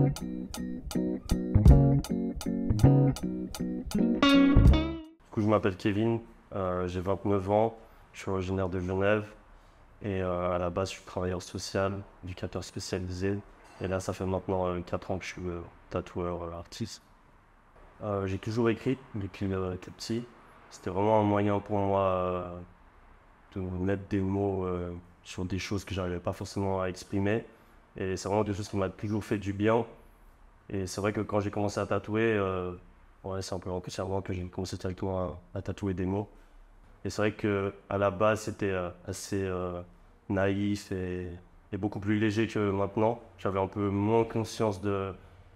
Du coup, je m'appelle Kevin, j'ai 29 ans, je suis originaire de Genève et à la base, je suis travailleur social, éducateur spécialisé. Et là, ça fait maintenant 4 ans que je suis tatoueur artiste. J'ai toujours écrit depuis que j'étais petit. C'était vraiment un moyen pour moi de mettre des mots sur des choses que j'arrivais pas forcément à exprimer. Et c'est vraiment des choses qui m'ont toujours fait du bien. Et c'est vrai que quand j'ai commencé à tatouer, ouais, c'est un peu en cerveau que j'ai commencé directement à tatouer des mots. Et c'est vrai que à la base, c'était assez naïf et beaucoup plus léger que maintenant. J'avais un peu moins conscience de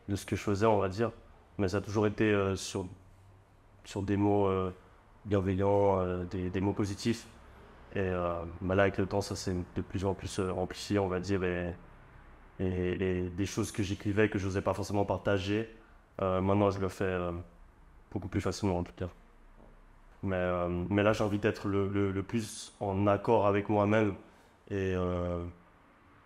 ce que je faisais, on va dire. Mais ça a toujours été sur des mots bienveillants, des mots positifs. Et bah là, avec le temps, ça s'est de plus en plus amplifié, on va dire. Et des choses que j'écrivais, que je n'osais pas forcément partager, maintenant, je le fais beaucoup plus facilement, en tout cas. Mais là, j'ai envie d'être le plus en accord avec moi-même et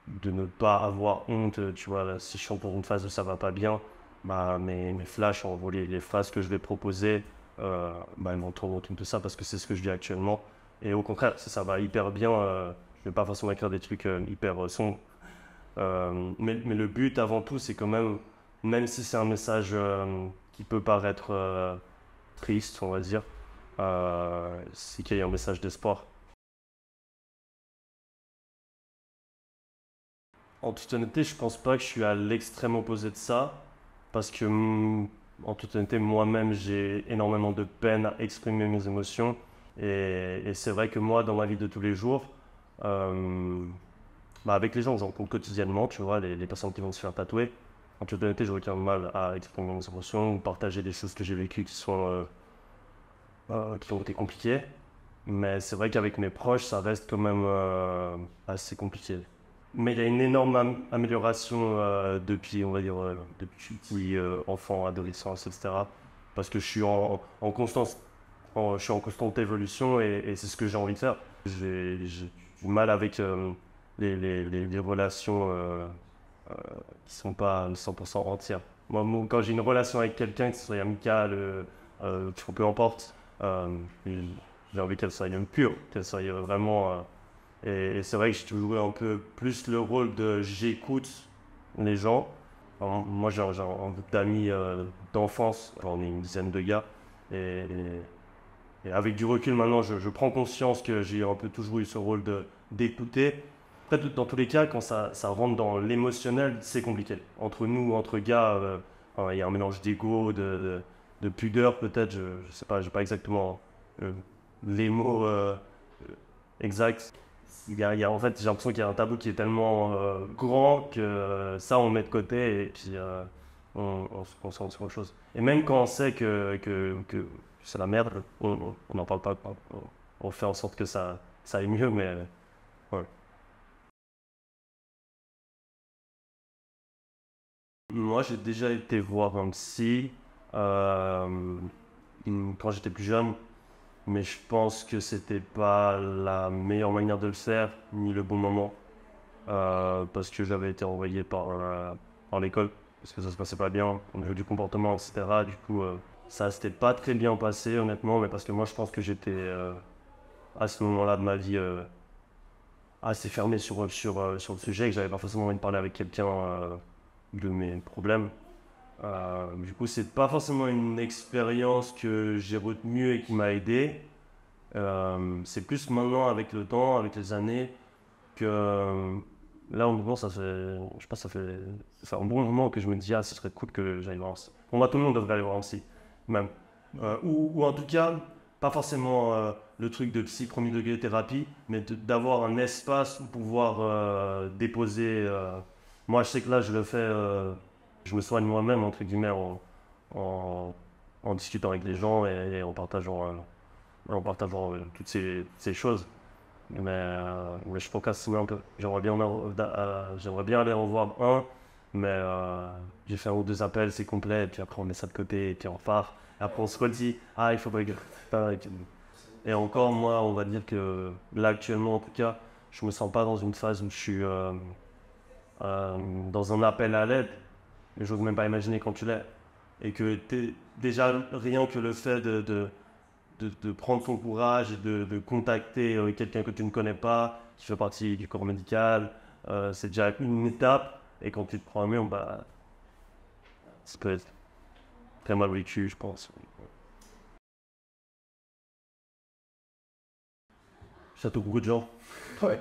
de ne pas avoir honte. Tu vois, là, si je suis pour une phase où ça va pas bien, bah, mes flashs, en gros, les phrases que je vais proposer, bah, elles m'en tournent autour de ça parce que c'est ce que je vis actuellement. Et au contraire, si ça va hyper bien, je vais pas forcément écrire des trucs hyper sombres. Mais le but avant tout, c'est quand même, même si c'est un message qui peut paraître triste, on va dire, c'est qu'il y a un message d'espoir. En toute honnêteté, je pense pas que je suis à l'extrême opposé de ça, parce que, en toute honnêteté, moi-même, j'ai énormément de peine à exprimer mes émotions. Et c'est vrai que moi, dans ma vie de tous les jours, euh, bah, avec les gens que je rencontre quotidiennement, tu vois, les personnes qui vont se faire tatouer, en toute honnêteté, j'aurais aucun mal à exprimer mes émotions ou partager des choses que j'ai vécues qui ont été compliquées. Mais c'est vrai qu'avec mes proches, ça reste quand même assez compliqué. Mais il y a une énorme amélioration depuis, on va dire, depuis que je suis enfant, adolescence, etc. Parce que je suis en constance, je suis en constante évolution et c'est ce que j'ai envie de faire. J'ai du mal avec les relations qui sont pas 100% entières. Quand j'ai une relation avec quelqu'un, que ce soit amical, peu importe, j'ai envie qu'elle soit même pure, qu'elle soit vraiment. Et c'est vrai que j'ai toujours eu un peu plus le rôle de j'écoute les gens. Alors, moi, j'ai un groupe d'amis d'enfance, on est une dizaine de gars. Et, et avec du recul, maintenant, je prends conscience que j'ai un peu toujours eu ce rôle d'écouter. Après, dans tous les cas, quand ça rentre dans l'émotionnel, c'est compliqué. Entre nous, entre gars, il y a un mélange d'ego, de pudeur, peut-être, je ne sais pas, je n'ai pas exactement euh, les mots exacts. En fait, j'ai l'impression qu'il y a un tableau qui est tellement grand que ça, on met de côté et puis on se concentre sur autre chose. Et même quand on sait que c'est la merde, on n'en parle pas. On fait en sorte que ça aille mieux, mais ouais. Moi, j'ai déjà été voir un psy euh, quand j'étais plus jeune, mais je pense que c'était pas la meilleure manière de le faire, ni le bon moment. Parce que j'avais été envoyé par l'école, parce que ça se passait pas bien, au niveau du comportement, etc. Du coup, ça s'était pas très bien passé, honnêtement, mais parce que moi, je pense que j'étais à ce moment-là de ma vie assez fermé sur le sujet, et que j'avais pas forcément envie de parler avec quelqu'un de mes problèmes. Du coup, c'est pas forcément une expérience que j'ai retenue et qui m'a aidé. C'est plus maintenant, avec le temps, avec les années, que là, en gros, ça fait, je sais pas, ça fait un bon moment que je me dis, ah, ce serait cool que j'aille voir un psy. Pour moi, tout le monde devrait aller voir un psy, même. Ou en tout cas, pas forcément le truc de psy premier degré thérapie, mais d'avoir un espace pour pouvoir déposer. Moi, je sais que là, je le fais, je me soigne moi-même, entre guillemets, en, en discutant avec les gens et en partageant toutes ces choses. Mais je procrastine un peu. J'aimerais bien aller en voir un, mais j'ai fait un ou deux appels, c'est complet, et puis après on met ça de côté, et puis on repart. Et après on se redit, ah, il faudrait que. Et encore, moi, on va dire que là, actuellement, en tout cas, je me sens pas dans une phase où je suis dans un appel à l'aide. mais j'ose même pas imaginer quand tu l'es. Et que déjà, rien que le fait de prendre ton courage et de contacter quelqu'un que tu ne connais pas, qui fait partie du corps médical, c'est déjà une étape. Et quand tu te prends un mur, bah, ça peut être très mal vécu, je pense. Château beaucoup de gens. Ouais.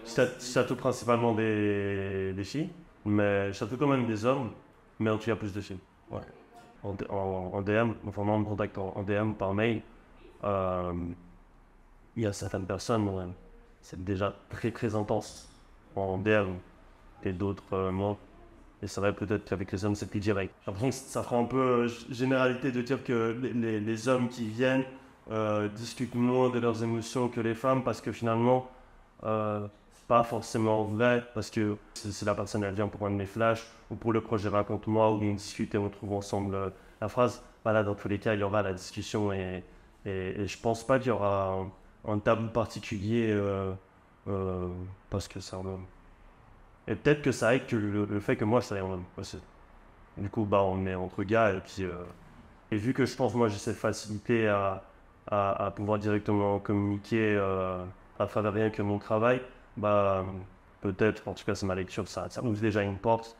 Château principalement des filles, mais château quand même des hommes, mais en tout cas plus de filles. Ouais. En DM, enfin en contact en DM par mail, euh, il y a certaines personnes, ouais, c'est déjà très très intense en DM et d'autres moins. Et c'est vrai peut-être qu'avec les hommes c'est plus direct. J'ai l'impression que ça fera un peu généralité de dire que les hommes qui viennent discutent moins de leurs émotions que les femmes parce que finalement c'est pas forcément vrai parce que si la personne elle vient pour un de mes flashs ou pour le projet raconte-moi où on discute et on trouve ensemble la phrase, voilà, dans tous les cas il y aura la discussion et je pense pas qu'il y aura un tabou particulier euh, parce que ça et peut-être que ça aide que le fait que moi je sois un homme aussi. Du coup bah on est entre gars et vu que je pense moi j'ai cette facilité à pouvoir directement communiquer à travers rien que mon travail, bah peut-être, en tout cas c'est ma lecture, ça ouvre déjà une porte.